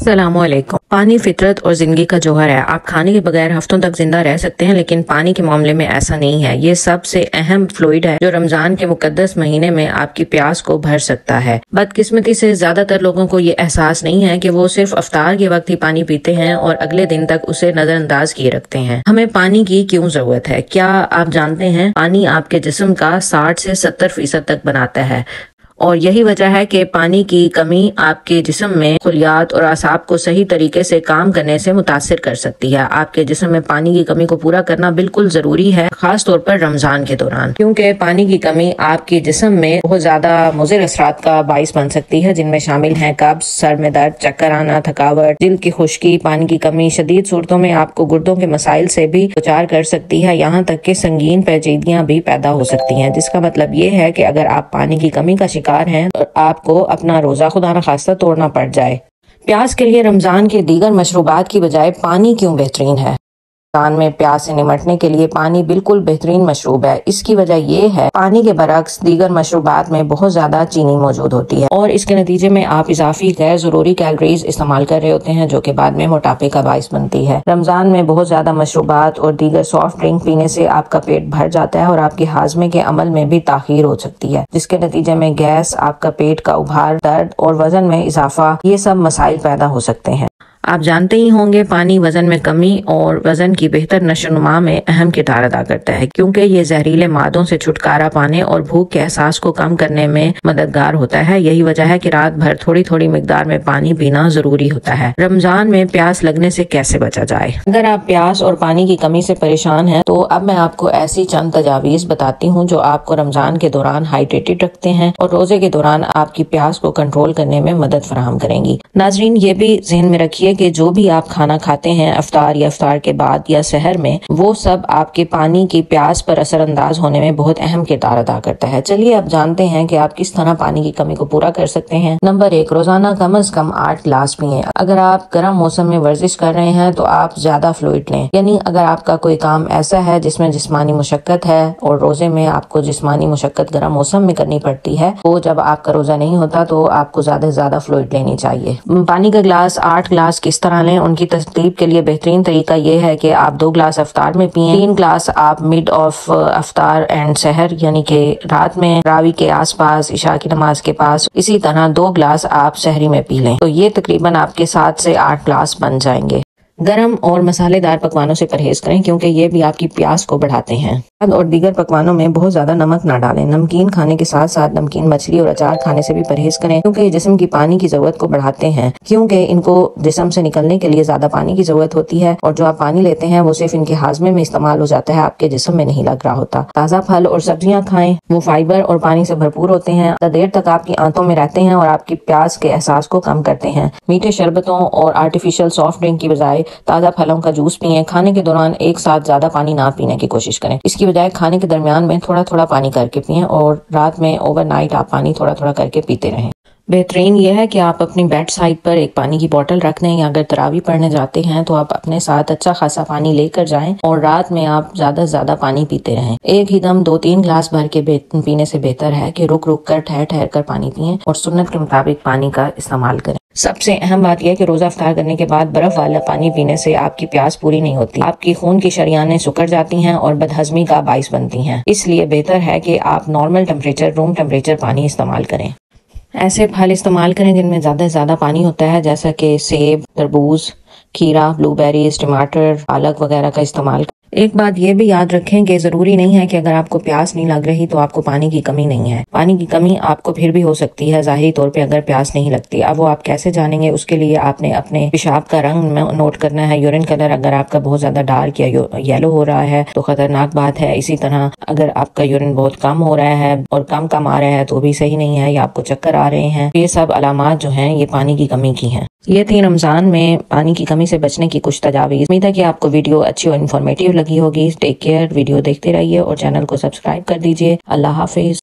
अस्सलामुअलैकुम। पानी फितरत और जिंदगी का जौहर है। आप खाने के बगैर हफ्तों तक जिंदा रह सकते हैं, लेकिन पानी के मामले में ऐसा नहीं है। ये सबसे अहम फ्लूइड है जो रमजान के मुकद्दस महीने में आपकी प्यास को भर सकता है। बदकिस्मती से ज्यादातर लोगों को ये एहसास नहीं है कि वो सिर्फ अफ्तार के वक्त ही पानी पीते हैं और अगले दिन तक उसे नजरअंदाज किए रखते हैं। हमें पानी की क्यों जरूरत है? क्या आप जानते हैं पानी आपके जिस्म का 60 से 70% तक बनाता है और यही वजह है कि पानी की कमी आपके जिस्म में खुलियात और आसाब को सही तरीके से काम करने से मुतासिर कर सकती है। आपके जिस्म में पानी की कमी को पूरा करना बिल्कुल जरूरी है, खास तौर पर रमजान के दौरान, क्योंकि पानी की कमी आपके जिस्म में बहुत ज्यादा मुज़िर असरात का बाइस बन सकती है, जिनमें शामिल हैं कब्ज, सर में दर्द, चक्कर आना, थकावट, दिल की खुश्की। पानी की कमी शदीद सूरतों में आपको गुर्दों के मसाइल से भी दुचार कर सकती है, यहाँ तक कि संगीन पेचीदगियां भी पैदा हो सकती हैं, जिसका मतलब ये है कि अगर आप पानी की कमी का शिकार हैं तो आपको अपना रोजा खुदा न खास्ता तोड़ना पड़ जाए। प्यास के लिए रमजान के दीगर मशरूबात की बजाय पानी क्यों बेहतरीन है? रमजान में प्यास से निमटने के लिए पानी बिल्कुल बेहतरीन मशरूब है। इसकी वजह ये है, पानी के बरक्स दीगर मशरूबात में बहुत ज्यादा चीनी मौजूद होती है और इसके नतीजे में आप इजाफी गैर जरूरी कैलोरीज इस्तेमाल कर रहे होते हैं, जो कि बाद में मोटापे का बाइस बनती है। रमजान में बहुत ज्यादा मशरूबात और दीगर सॉफ्ट ड्रिंक पीने से आपका पेट भर जाता है और आपके हाजमे के अमल में भी ताखीर हो सकती है, जिसके नतीजे में गैस, आपका पेट का उभार, दर्द और वजन में इजाफा, ये सब मसाइल पैदा हो सकते हैं। आप जानते ही होंगे पानी वजन में कमी और वजन की बेहतर नशोनुमा में अहम किरदार अदा करता है, क्योंकि ये जहरीले मादों से छुटकारा पाने और भूख के एहसास को कम करने में मददगार होता है। यही वजह है कि रात भर थोड़ी थोड़ी मिकदार में पानी पीना जरूरी होता है। रमजान में प्यास लगने से कैसे बचा जाए? अगर आप प्यास और पानी की कमी से परेशान हैं तो अब मैं आपको ऐसी चंद तजावीज बताती हूँ जो आपको रमजान के दौरान हाइड्रेटेड रखते हैं और रोजे के दौरान आपकी प्यास को कंट्रोल करने में मदद फराहम करेंगी। नाजरीन, ये भी ज़हन में रखिए कि जो भी आप खाना खाते हैं अफ्तार या अफ्तार के बाद या सहर में, वो सब आपके पानी की प्यास पर असरअंदाज होने में बहुत अहम किरदार अदा करता है। चलिए अब जानते हैं कि आप किस तरह पानी की कमी को पूरा कर सकते हैं। नंबर 1, रोजाना कम से कम 8 गिलास पिए। अगर आप गर्म मौसम में वर्जिश कर रहे हैं तो आप ज्यादा फ्लूइड लें, यानी अगर आपका कोई काम ऐसा है जिसमें जिस्मानी मुशक्कत है और रोजे में आपको जिस्मानी मुशक्कत गर्म मौसम में करनी पड़ती है, तो जब आपका रोजा नहीं होता तो आपको ज्यादा से ज्यादा फ्लूइड लेनी चाहिए। पानी का गिलास 8 गिलास किस तरह लें, उनकी तरतीब के लिए बेहतरीन तरीका ये है कि आप 2 गिलास अफ्तार में पिए, 3 गिलास आप मिड ऑफ अफ्तार एंड सहर यानी कि रात में रावी के आसपास इशा की नमाज के पास, इसी तरह 2 गिलास आप सहरी में पी लें, तो ये तकरीबन आपके 7 से 8 गिलास बन जाएंगे। गरम और मसालेदार पकवानों से परहेज करें, क्योंकि ये भी आपकी प्यास को बढ़ाते हैं। और दीगर पकवानों में बहुत ज्यादा नमक ना डालें। नमकीन खाने के साथ साथ नमकीन मछली और अचार खाने से भी परहेज करें, क्योंकि ये जिस्म की पानी की जरूरत को बढ़ाते हैं, क्योंकि इनको जिस्म से निकलने के लिए ज्यादा पानी की जरूरत होती है और जो आप पानी लेते हैं वो सिर्फ इनके हाजमे में इस्तेमाल हो जाता है, आपके जिस्म में नहीं लग रहा होता। ताज़ा फल और सब्जियां खाएं, वो फाइबर और पानी से भरपूर होते हैं, देर तक आपकी आंतों में रहते हैं और आपकी प्यास के एहसास को कम करते हैं। मीठे शरबतों और आर्टिफिशियल सॉफ्ट ड्रिंक की बजाय ताज़ा फलों का जूस पिए। खाने के दौरान एक साथ ज्यादा पानी ना पीने की कोशिश करें, इसकी बजाय खाने के दरमियान में थोड़ा थोड़ा पानी करके पिए और रात में ओवरनाइट आप पानी थोड़ा थोड़ा करके पीते रहें। बेहतरीन यह है कि आप अपनी बेड साइड पर एक पानी की बोतल रख दें, या अगर तरावी पढ़ने जाते हैं तो आप अपने साथ अच्छा खासा पानी लेकर जाएं और रात में आप ज्यादा से ज्यादा पानी पीते रहें। एक ही दम 2-3 गिलास भर के पीने से बेहतर है कि रुक रुक कर ठहर ठहर कर पानी पिएं और सुन्नत के मुताबिक पानी का इस्तेमाल करें। सबसे अहम बात यह है कि रोजा अफ्तार करने के बाद बर्फ वाला पानी पीने से आपकी प्यास पूरी नहीं होती, आपकी खून की शरियानें सिकुड़ जाती हैं और बदहजमी का बाइस बनती हैं। इसलिए बेहतर है कि आप नॉर्मल टेम्परेचर, रूम टेम्परेचर पानी इस्तेमाल करें। ऐसे फल इस्तेमाल करें जिनमें ज्यादा से ज्यादा पानी होता है, जैसा कि सेब, तरबूज, खीरा, ब्लूबेरीज, टमाटर, पालक वगैरह का इस्तेमाल। एक बात ये भी याद रखें कि जरूरी नहीं है कि अगर आपको प्यास नहीं लग रही तो आपको पानी की कमी नहीं है। पानी की कमी आपको फिर भी हो सकती है ज़ाहिरी तौर पे अगर प्यास नहीं लगती। अब वो आप कैसे जानेंगे, उसके लिए आपने अपने पेशाब का रंग नोट करना है। यूरिन कलर अगर आपका बहुत ज्यादा डार्क या येलो हो रहा है तो खतरनाक बात है। इसी तरह अगर आपका यूरिन बहुत कम हो रहा है और कम कम आ रहा है तो भी सही नहीं है, या आपको चक्कर आ रहे हैं, ये सब अलामात जो हैं ये पानी की कमी की हैं। ये थी रमजान में पानी की कमी से बचने की कुछ तजावीज़। उम्मीद है कि आपको वीडियो अच्छी और इन्फॉर्मेटिव लगी होगी। टेक केयर, वीडियो देखते रहिए और चैनल को सब्सक्राइब कर दीजिए। अल्लाह हाफिज।